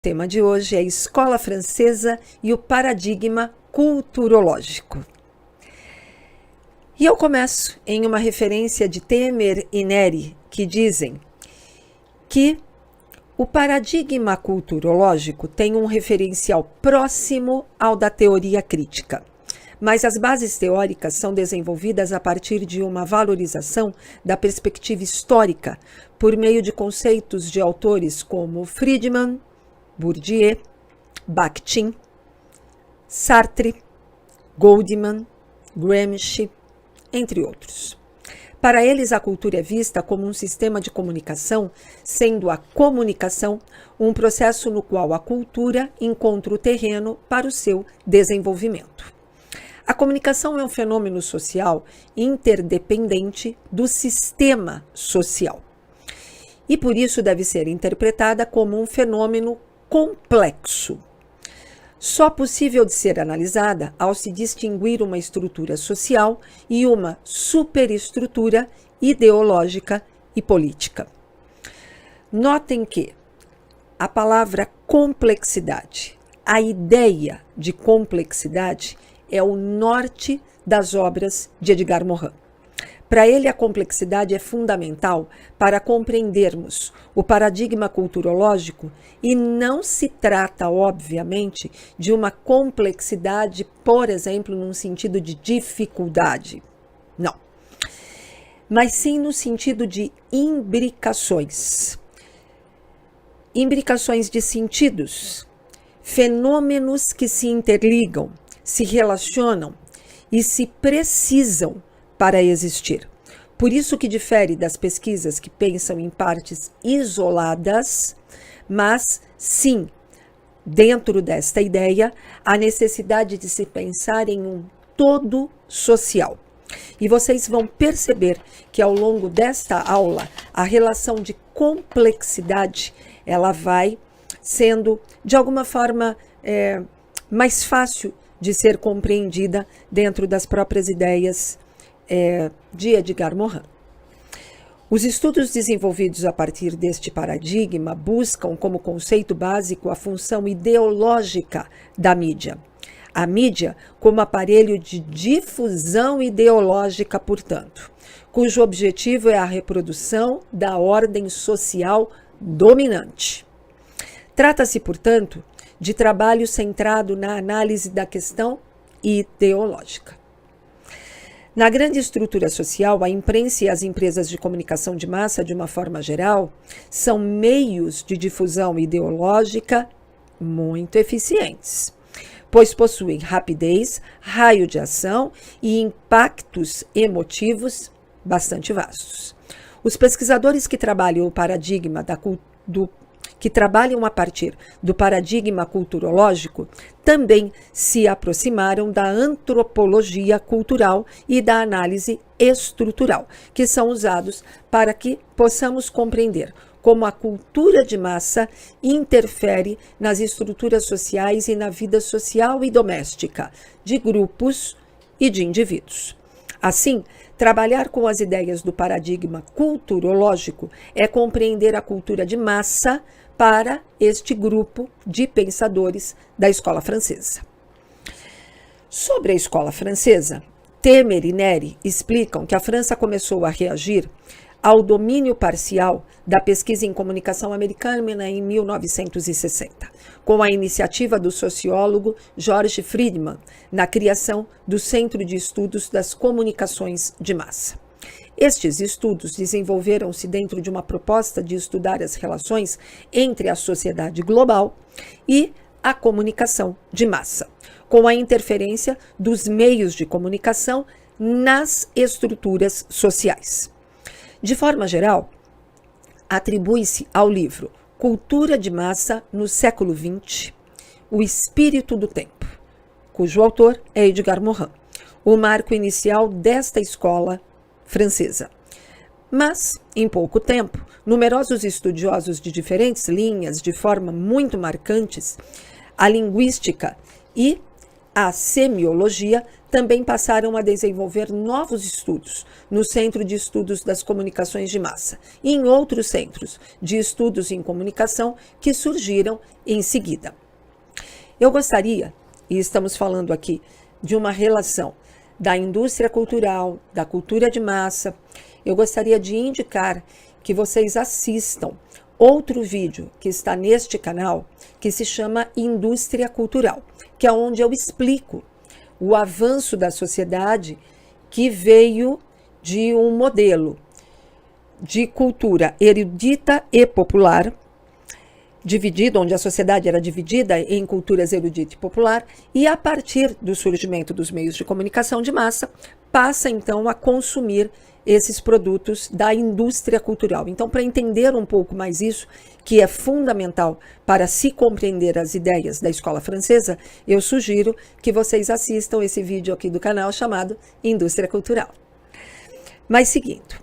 O tema de hoje é a escola francesa e o paradigma culturológico. E eu começo em uma referência de Temer e Neri, que dizem que o paradigma culturológico tem um referencial próximo ao da teoria crítica, mas as bases teóricas são desenvolvidas a partir de uma valorização da perspectiva histórica, por meio de conceitos de autores como Friedman, Bourdieu, Bakhtin, Sartre, Goldman, Gramsci, entre outros. Para eles, a cultura é vista como um sistema de comunicação, sendo a comunicação um processo no qual a cultura encontra o terreno para o seu desenvolvimento. A comunicação é um fenômeno social interdependente do sistema social e, por isso, deve ser interpretada como um fenômeno complexo, só possível de ser analisada ao se distinguir uma estrutura social e uma superestrutura ideológica e política. Notem que a palavra complexidade, a ideia de complexidade, é o norte das obras de Edgar Morin. Para ele, a complexidade é fundamental para compreendermos o paradigma culturológico e não se trata, obviamente, de uma complexidade, por exemplo, num sentido de dificuldade. Não. Mas sim no sentido de imbricações. Imbricações de sentidos, fenômenos que se interligam, se relacionam e se precisam para existir. Por isso que difere das pesquisas que pensam em partes isoladas, mas sim, dentro desta ideia, a necessidade de se pensar em um todo social. E vocês vão perceber que ao longo desta aula, a relação de complexidade, ela vai sendo, de alguma forma, mais fácil de ser compreendida dentro das próprias ideias de Edgar Morin. Os estudos desenvolvidos a partir deste paradigma buscam como conceito básico a função ideológica da mídia. A mídia como aparelho de difusão ideológica, portanto, cujo objetivo é a reprodução da ordem social dominante. Trata-se, portanto, de trabalho centrado na análise da questão ideológica. Na grande estrutura social, a imprensa e as empresas de comunicação de massa, de uma forma geral, são meios de difusão ideológica muito eficientes, pois possuem rapidez, raio de ação e impactos emotivos bastante vastos. Os pesquisadores que trabalham o paradigma que trabalham a partir do paradigma culturológico também se aproximaram da antropologia cultural e da análise estrutural, que são usados para que possamos compreender como a cultura de massa interfere nas estruturas sociais e na vida social e doméstica de grupos e de indivíduos. Assim, trabalhar com as ideias do paradigma culturológico é compreender a cultura de massa para este grupo de pensadores da escola francesa. Sobre a escola francesa, Temer e Neri explicam que a França começou a reagir ao domínio parcial da pesquisa em comunicação americana em 1960, com a iniciativa do sociólogo George Friedman na criação do Centro de Estudos das Comunicações de Massa. Estes estudos desenvolveram-se dentro de uma proposta de estudar as relações entre a sociedade global e a comunicação de massa, com a interferência dos meios de comunicação nas estruturas sociais. De forma geral, atribui-se ao livro Cultura de Massa no século XX, O Espírito do Tempo, cujo autor é Edgar Morin, o marco inicial desta escola francesa. Mas, em pouco tempo, numerosos estudiosos de diferentes linhas, de forma muito marcantes, a linguística e a semiologia também passaram a desenvolver novos estudos no Centro de Estudos das Comunicações de Massa e em outros centros de estudos em comunicação que surgiram em seguida. Eu gostaria, e estamos falando aqui de uma relação da indústria cultural, da cultura de massa, eu gostaria de indicar que vocês assistam outro vídeo que está neste canal, que se chama Indústria Cultural, que é onde eu explico o avanço da sociedade que veio de um modelo de cultura erudita e popular, onde a sociedade era dividida em culturas erudita e popular, e a partir do surgimento dos meios de comunicação de massa, passa então a consumir esses produtos da indústria cultural. Então, para entender um pouco mais isso, que é fundamental para se compreender as ideias da escola francesa, eu sugiro que vocês assistam esse vídeo aqui do canal chamado Indústria Cultural. Mas seguindo,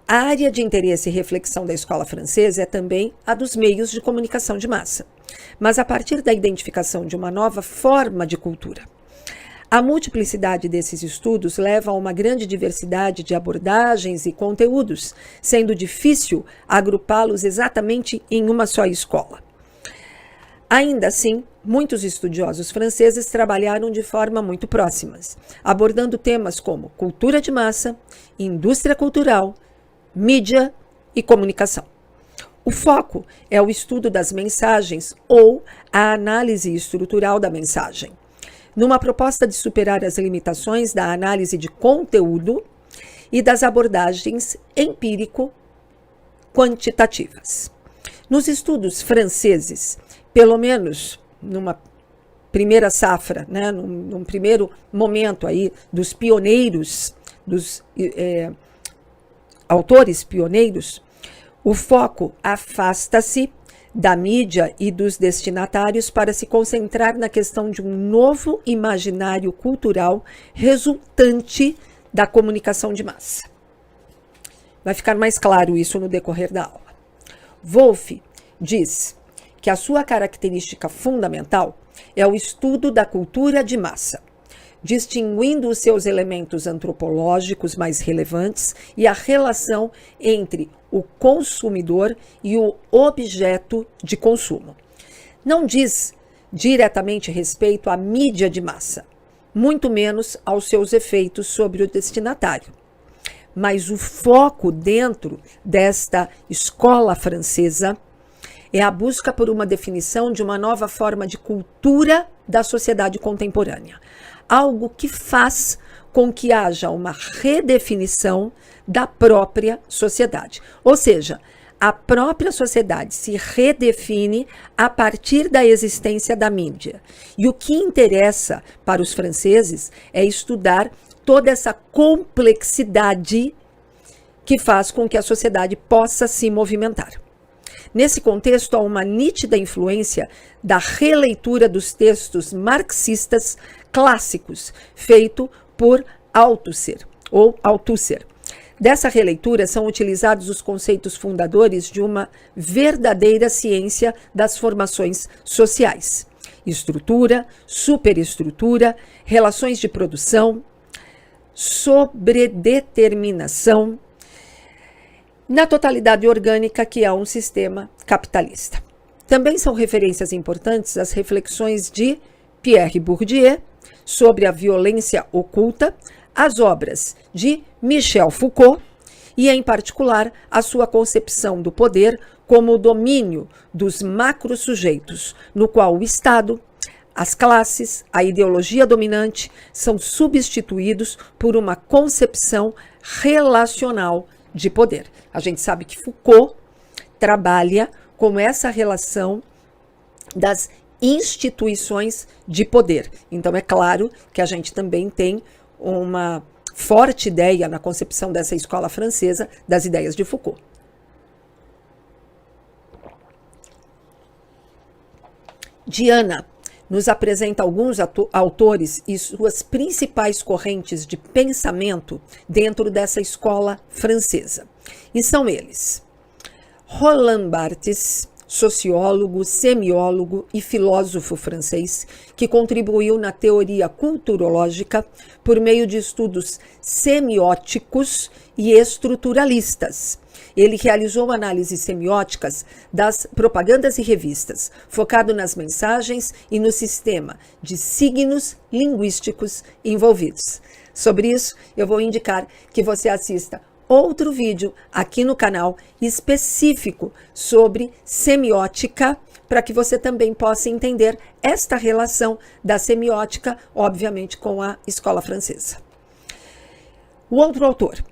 a área de interesse e reflexão da escola francesa é também a dos meios de comunicação de massa, mas a partir da identificação de uma nova forma de cultura. A multiplicidade desses estudos leva a uma grande diversidade de abordagens e conteúdos, sendo difícil agrupá-los exatamente em uma só escola. Ainda assim, muitos estudiosos franceses trabalharam de forma muito próximas, abordando temas como cultura de massa, indústria cultural, mídia e comunicação. O foco é o estudo das mensagens ou a análise estrutural da mensagem, numa proposta de superar as limitações da análise de conteúdo e das abordagens empírico-quantitativas. Nos estudos franceses, pelo menos numa primeira safra, num primeiro momento aí dos pioneiros, dos autores pioneiros, o foco afasta-se da mídia e dos destinatários para se concentrar na questão de um novo imaginário cultural resultante da comunicação de massa. Vai ficar mais claro isso no decorrer da aula. Wolff diz que a sua característica fundamental é o estudo da cultura de massa, distinguindo os seus elementos antropológicos mais relevantes e a relação entre o consumidor e o objeto de consumo. Não diz diretamente respeito à mídia de massa, muito menos aos seus efeitos sobre o destinatário. Mas o foco dentro desta escola francesa é a busca por uma definição de uma nova forma de cultura da sociedade contemporânea. Algo que faz com que haja uma redefinição da própria sociedade. Ou seja, a própria sociedade se redefine a partir da existência da mídia. E o que interessa para os franceses é estudar toda essa complexidade que faz com que a sociedade possa se movimentar. Nesse contexto, há uma nítida influência da releitura dos textos marxistas clássicos, feito por Althusser. Dessa releitura são utilizados os conceitos fundadores de uma verdadeira ciência das formações sociais: estrutura, superestrutura, relações de produção, sobredeterminação, na totalidade orgânica que é um sistema capitalista. Também são referências importantes as reflexões de Pierre Bourdieu sobre a violência oculta, as obras de Michel Foucault e, em particular, a sua concepção do poder como o domínio dos macrosujeitos, no qual o Estado, as classes, a ideologia dominante são substituídos por uma concepção relacional de poder. A gente sabe que Foucault trabalha com essa relação das instituições de poder. Então, é claro que a gente também tem uma forte ideia na concepção dessa escola francesa das ideias de Foucault. Diana nos apresenta alguns autores e suas principais correntes de pensamento dentro dessa escola francesa. E são eles: Roland Barthes, sociólogo, semiólogo e filósofo francês, que contribuiu na teoria culturológica por meio de estudos semióticos e estruturalistas. Ele realizou análises semióticas das propagandas e revistas, focado nas mensagens e no sistema de signos linguísticos envolvidos. Sobre isso, eu vou indicar que você assista outro vídeo aqui no canal específico sobre semiótica, para que você também possa entender esta relação da semiótica, obviamente, com a escola francesa. O outro autor,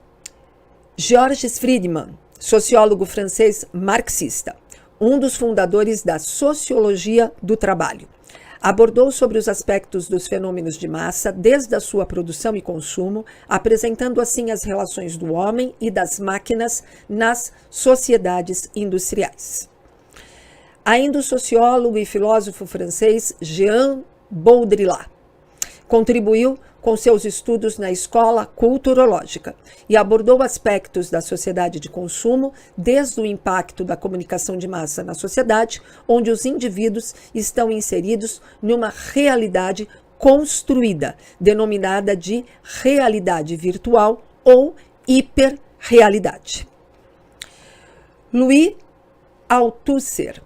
Georges Friedman, sociólogo francês marxista, um dos fundadores da sociologia do trabalho. Abordou sobre os aspectos dos fenômenos de massa desde a sua produção e consumo, apresentando assim as relações do homem e das máquinas nas sociedades industriais. Ainda o sociólogo e filósofo francês Jean Baudrillard contribuiu com seus estudos na escola culturológica e abordou aspectos da sociedade de consumo, desde o impacto da comunicação de massa na sociedade, onde os indivíduos estão inseridos numa realidade construída, denominada de realidade virtual ou hiperrealidade. Louis Althusser,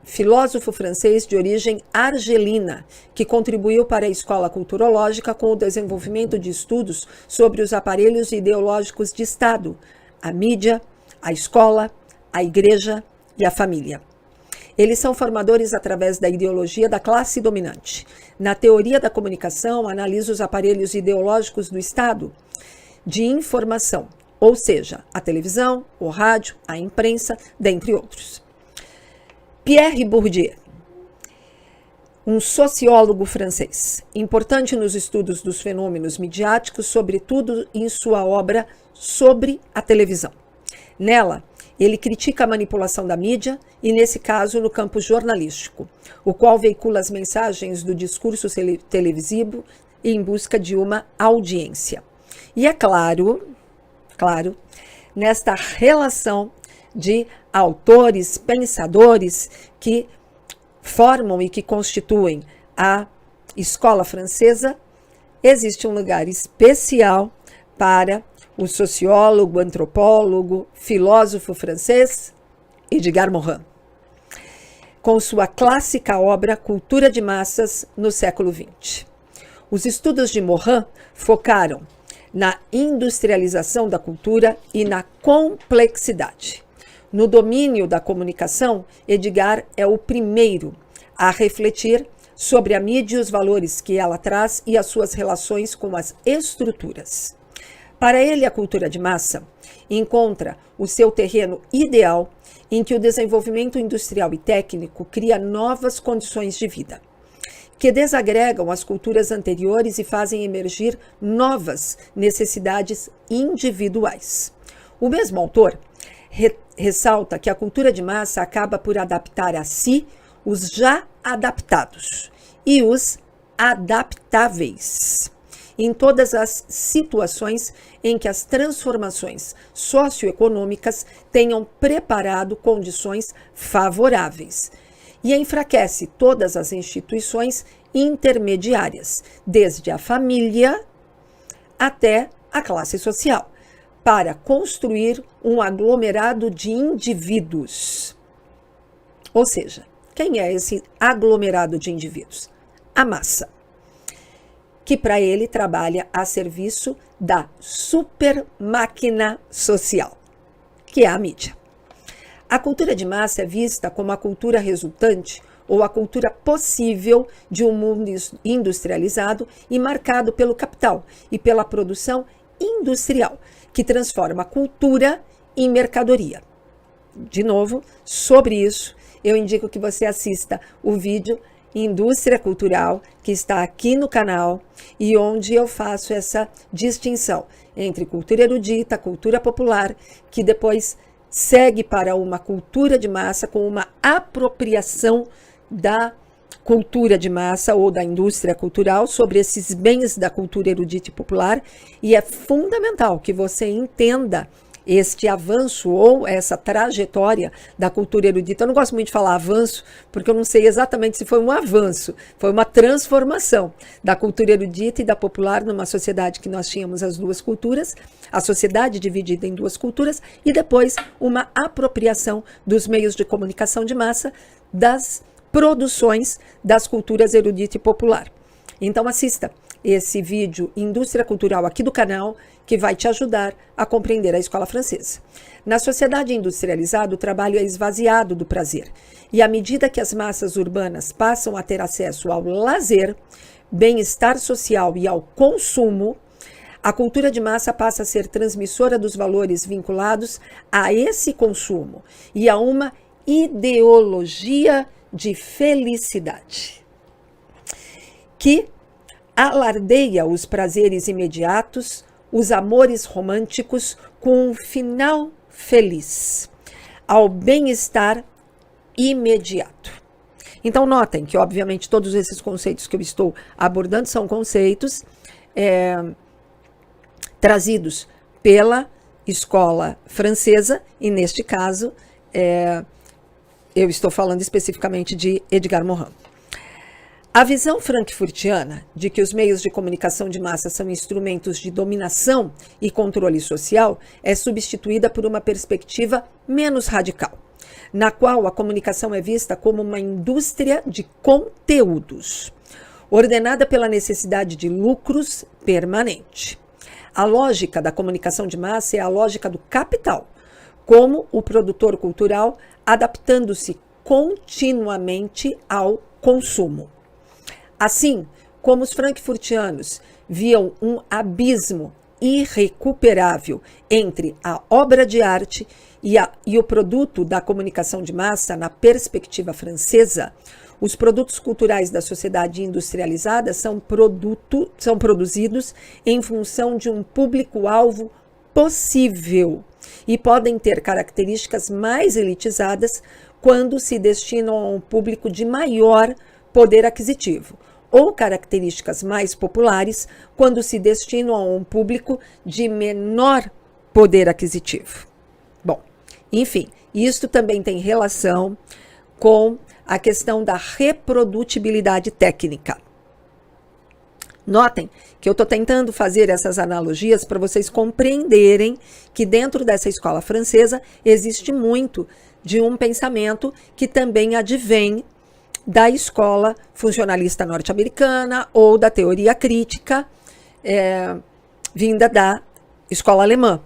filósofo francês de origem argelina, que contribuiu para a escola culturológica com o desenvolvimento de estudos sobre os aparelhos ideológicos de Estado, a mídia, a escola, a igreja e a família. Eles são formadores através da ideologia da classe dominante. Na teoria da comunicação, analisa os aparelhos ideológicos do Estado de informação, ou seja, a televisão, o rádio, a imprensa, dentre outros. Pierre Bourdieu, um sociólogo francês, importante nos estudos dos fenômenos midiáticos, sobretudo em sua obra Sobre a Televisão. Nela, ele critica a manipulação da mídia e, nesse caso, no campo jornalístico, o qual veicula as mensagens do discurso televisivo em busca de uma audiência. E é claro, nesta relação de autores, pensadores que formam e que constituem a escola francesa, existe um lugar especial para o sociólogo, antropólogo, filósofo francês Edgar Morin, com sua clássica obra Cultura de Massas no século XX. Os estudos de Morin focaram na industrialização da cultura e na complexidade. No domínio da comunicação, Edgar é o primeiro a refletir sobre a mídia e os valores que ela traz e as suas relações com as estruturas. Para ele, a cultura de massa encontra o seu terreno ideal em que o desenvolvimento industrial e técnico cria novas condições de vida, que desagregam as culturas anteriores e fazem emergir novas necessidades individuais. O mesmo autor ressalta que a cultura de massa acaba por adaptar a si os já adaptados e os adaptáveis em todas as situações em que as transformações socioeconômicas tenham preparado condições favoráveis e enfraquece todas as instituições intermediárias, desde a família até a classe social, para construir um aglomerado de indivíduos. Ou seja, quem é esse aglomerado de indivíduos? A massa, que para ele trabalha a serviço da super máquina social, que é a mídia. A cultura de massa é vista como a cultura resultante ou a cultura possível de um mundo industrializado e marcado pelo capital e pela produção industrial, que transforma a cultura em mercadoria. De novo, sobre isso, eu indico que você assista o vídeo Indústria Cultural, que está aqui no canal, e onde eu faço essa distinção entre cultura erudita, cultura popular, que depois segue para uma cultura de massa com uma apropriação da cultura de massa ou da indústria cultural sobre esses bens da cultura erudita e popular, e é fundamental que você entenda este avanço ou essa trajetória da cultura erudita. Eu não gosto muito de falar avanço, porque eu não sei exatamente se foi um avanço, foi uma transformação da cultura erudita e da popular numa sociedade que nós tínhamos as duas culturas, a sociedade dividida em duas culturas, e depois uma apropriação dos meios de comunicação de massa das produções das culturas erudita e popular. Então assista esse vídeo Indústria Cultural aqui do canal, que vai te ajudar a compreender a escola francesa. Na sociedade industrializada, o trabalho é esvaziado do prazer. E à medida que as massas urbanas passam a ter acesso ao lazer, bem-estar social e ao consumo, a cultura de massa passa a ser transmissora dos valores vinculados a esse consumo e a uma ideologia de felicidade, que alardeia os prazeres imediatos, os amores românticos com um final feliz, ao bem-estar imediato. Então notem que, obviamente, todos esses conceitos que eu estou abordando são conceitos trazidos pela escola francesa, e neste caso eu estou falando especificamente de Edgar Morin. A visão frankfurtiana de que os meios de comunicação de massa são instrumentos de dominação e controle social é substituída por uma perspectiva menos radical, na qual a comunicação é vista como uma indústria de conteúdos, ordenada pela necessidade de lucros permanente. A lógica da comunicação de massa é a lógica do capital, como o produtor cultural adaptando-se continuamente ao consumo. Assim como os frankfurtianos viam um abismo irrecuperável entre a obra de arte e o produto da comunicação de massa na perspectiva francesa, os produtos culturais da sociedade industrializada são produzidos em função de um público-alvo possível e podem ter características mais elitizadas quando se destinam a um público de maior poder aquisitivo, ou características mais populares quando se destinam a um público de menor poder aquisitivo. Bom, enfim, isto também tem relação com a questão da reprodutibilidade técnica. Notem que eu estou tentando fazer essas analogias para vocês compreenderem que dentro dessa escola francesa existe muito de um pensamento que também advém da escola funcionalista norte-americana ou da teoria crítica vinda da escola alemã.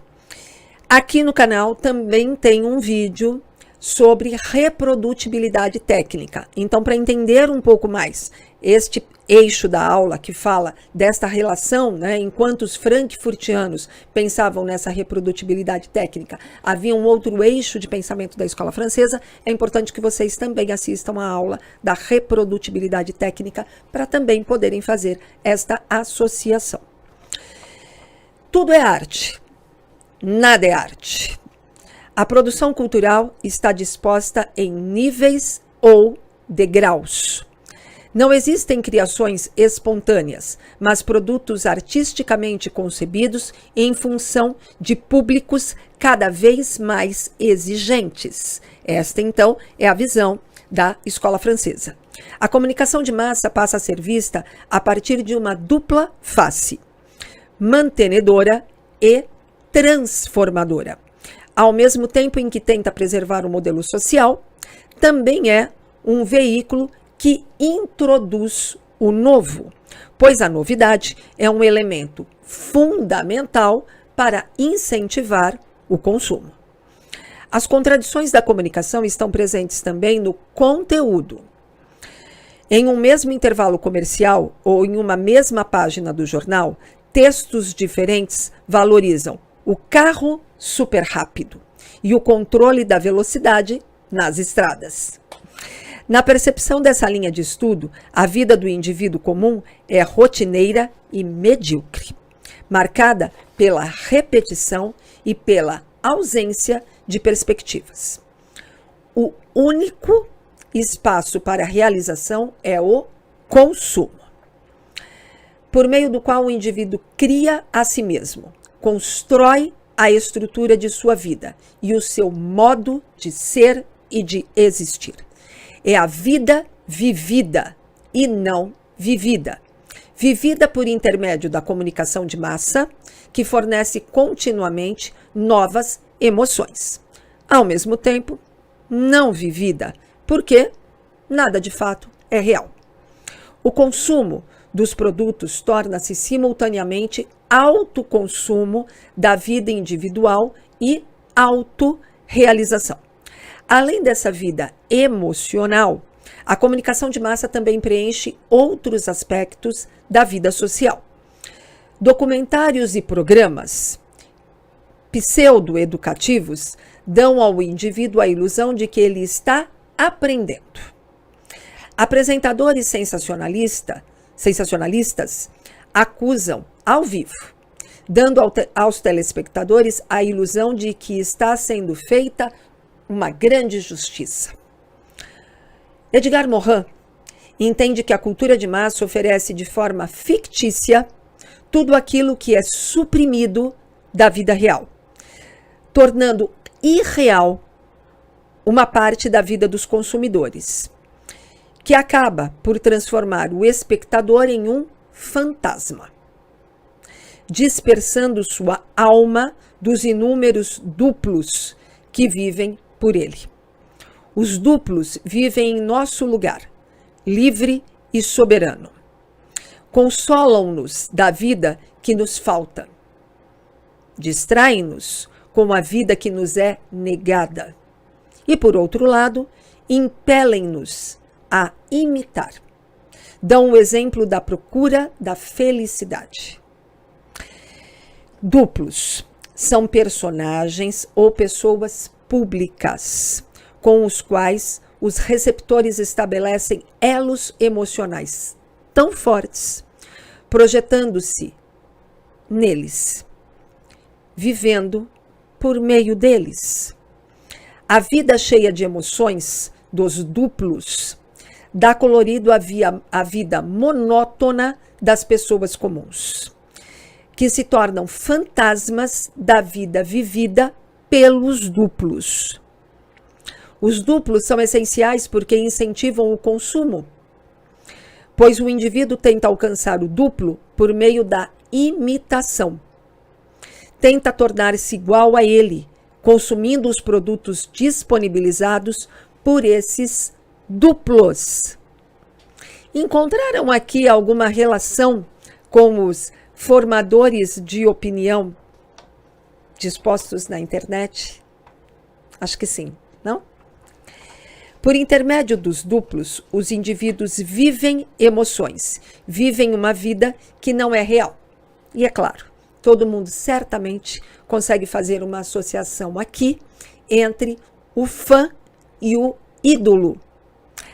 Aqui no canal também tem um vídeo sobre reprodutibilidade técnica. Então, para entender um pouco mais este eixo da aula que fala desta relação, enquanto os frankfurtianos pensavam nessa reprodutibilidade técnica, havia um outro eixo de pensamento da escola francesa, é importante que vocês também assistam a aula da reprodutibilidade técnica para também poderem fazer esta associação. Tudo é arte, nada é arte. A produção cultural está disposta em níveis ou degraus. Não existem criações espontâneas, mas produtos artisticamente concebidos em função de públicos cada vez mais exigentes. Esta, então, é a visão da escola francesa. A comunicação de massa passa a ser vista a partir de uma dupla face, mantenedora e transformadora. Ao mesmo tempo em que tenta preservar o modelo social, também é um veículo que introduz o novo, pois a novidade é um elemento fundamental para incentivar o consumo. As contradições da comunicação estão presentes também no conteúdo. Em um mesmo intervalo comercial ou em uma mesma página do jornal, textos diferentes valorizam o carro super rápido e o controle da velocidade nas estradas. Na percepção dessa linha de estudo, a vida do indivíduo comum é rotineira e medíocre, marcada pela repetição e pela ausência de perspectivas. O único espaço para realização é o consumo, por meio do qual o indivíduo cria a si mesmo, constrói a estrutura de sua vida e o seu modo de ser e de existir. É a vida vivida e não vivida. Vivida por intermédio da comunicação de massa, que fornece continuamente novas emoções. Ao mesmo tempo, não vivida, porque nada de fato é real. O consumo dos produtos torna-se simultaneamente autoconsumo da vida individual e autorrealização. Além dessa vida emocional, a comunicação de massa também preenche outros aspectos da vida social. Documentários e programas pseudo-educativos dão ao indivíduo a ilusão de que ele está aprendendo. Apresentadores sensacionalistas acusam ao vivo, dando aos telespectadores a ilusão de que está sendo feita uma grande justiça. Edgar Morin entende que a cultura de massa oferece de forma fictícia tudo aquilo que é suprimido da vida real, tornando irreal uma parte da vida dos consumidores, que acaba por transformar o espectador em um fantasma, dispersando sua alma dos inúmeros duplos que vivem por ele. Os duplos vivem em nosso lugar, livre e soberano. Consolam-nos da vida que nos falta. Distraem-nos com a vida que nos é negada. E, por outro lado, impelem-nos a imitar. Dão o exemplo da procura da felicidade. Duplos são personagens ou pessoas públicas, com os quais os receptores estabelecem elos emocionais tão fortes, projetando-se neles, vivendo por meio deles. A vida cheia de emoções dos duplos dá colorido à vida monótona das pessoas comuns, que se tornam fantasmas da vida vivida pelos duplos. Os duplos são essenciais porque incentivam o consumo, pois o indivíduo tenta alcançar o duplo por meio da imitação. Tenta tornar-se igual a ele, consumindo os produtos disponibilizados por esses duplos. Encontraram aqui alguma relação com os formadores de opinião dispostos na internet? Acho que sim, não? Por intermédio dos duplos, os indivíduos vivem emoções, vivem uma vida que não é real. E é claro, todo mundo certamente consegue fazer uma associação aqui entre o fã e o ídolo.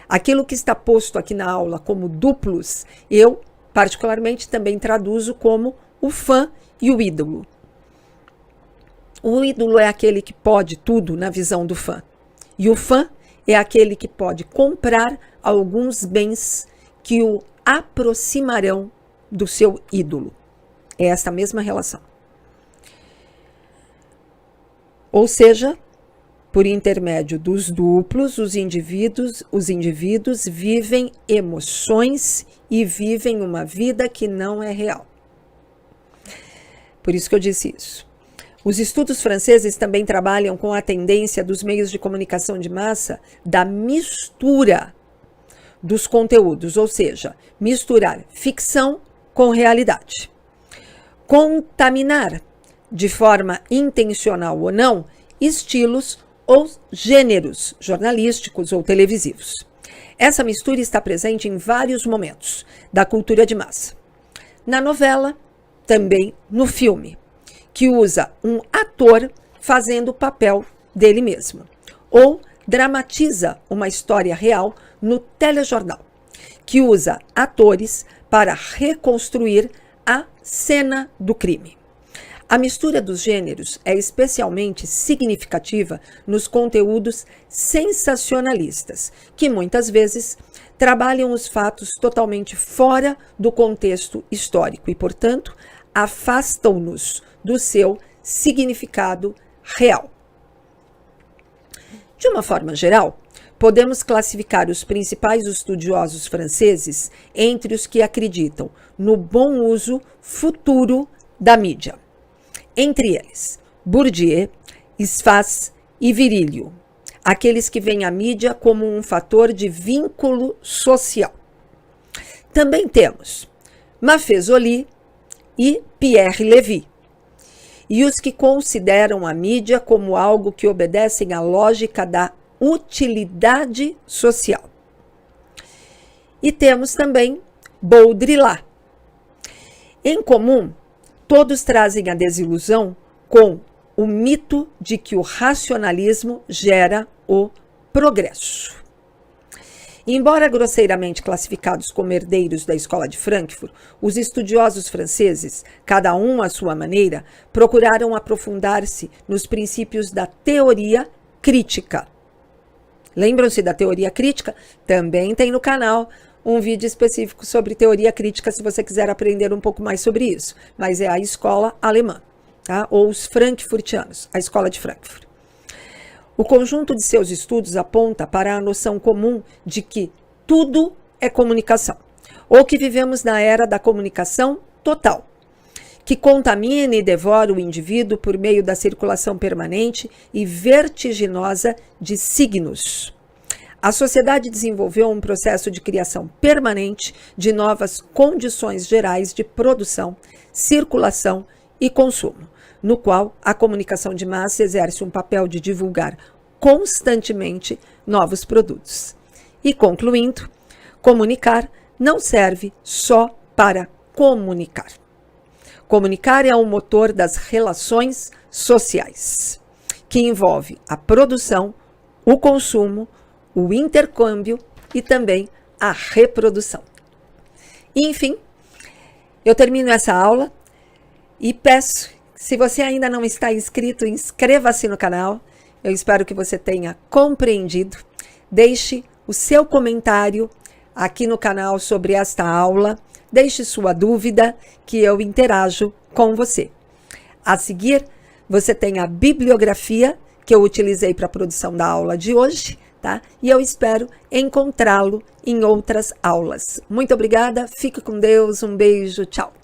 Aquilo que está posto aqui na aula como duplos, eu particularmente também traduzo como o fã e o ídolo. O ídolo é aquele que pode tudo na visão do fã. E o fã é aquele que pode comprar alguns bens que o aproximarão do seu ídolo. É essa mesma relação. Ou seja, por intermédio dos duplos, os indivíduos vivem emoções e vivem uma vida que não é real. Por isso que eu disse isso. Os estudos franceses também trabalham com a tendência dos meios de comunicação de massa da mistura dos conteúdos, ou seja, misturar ficção com realidade. Contaminar, de forma intencional ou não, estilos ou gêneros jornalísticos ou televisivos. Essa mistura está presente em vários momentos da cultura de massa. Na novela, também no filme, que usa um ator fazendo o papel dele mesmo, ou dramatiza uma história real no telejornal, que usa atores para reconstruir a cena do crime. A mistura dos gêneros é especialmente significativa nos conteúdos sensacionalistas, que muitas vezes trabalham os fatos totalmente fora do contexto histórico e, portanto, afastam-nos do seu significado real. De uma forma geral, podemos classificar os principais estudiosos franceses entre os que acreditam no bom uso futuro da mídia. Entre eles, Bourdieu, Sfax e Virilio, aqueles que veem a mídia como um fator de vínculo social. Também temos Maffesoli e Pierre Levy, e os que consideram a mídia como algo que obedece à lógica da utilidade social. E temos também Baudrillard. Em comum, todos trazem a desilusão com o mito de que o racionalismo gera o progresso. Embora grosseiramente classificados como herdeiros da Escola de Frankfurt, os estudiosos franceses, cada um à sua maneira, procuraram aprofundar-se nos princípios da teoria crítica. Lembram-se da teoria crítica? Também tem no canal um vídeo específico sobre teoria crítica, se você quiser aprender um pouco mais sobre isso. Mas é a escola alemã, tá? Ou os frankfurtianos, a Escola de Frankfurt. O conjunto de seus estudos aponta para a noção comum de que tudo é comunicação, ou que vivemos na era da comunicação total, que contamina e devora o indivíduo por meio da circulação permanente e vertiginosa de signos. A sociedade desenvolveu um processo de criação permanente de novas condições gerais de produção, circulação e consumo, no qual a comunicação de massa exerce um papel de divulgar constantemente novos produtos. E concluindo, comunicar não serve só para comunicar. Comunicar é o motor das relações sociais, que envolve a produção, o consumo, o intercâmbio e também a reprodução. Enfim, eu termino essa aula e peço, se você ainda não está inscrito, inscreva-se no canal. Eu espero que você tenha compreendido. Deixe o seu comentário aqui no canal sobre esta aula. Deixe sua dúvida que eu interajo com você. A seguir, você tem a bibliografia que eu utilizei para a produção da aula de hoje, tá? E eu espero encontrá-lo em outras aulas. Muito obrigada, fique com Deus, um beijo, tchau!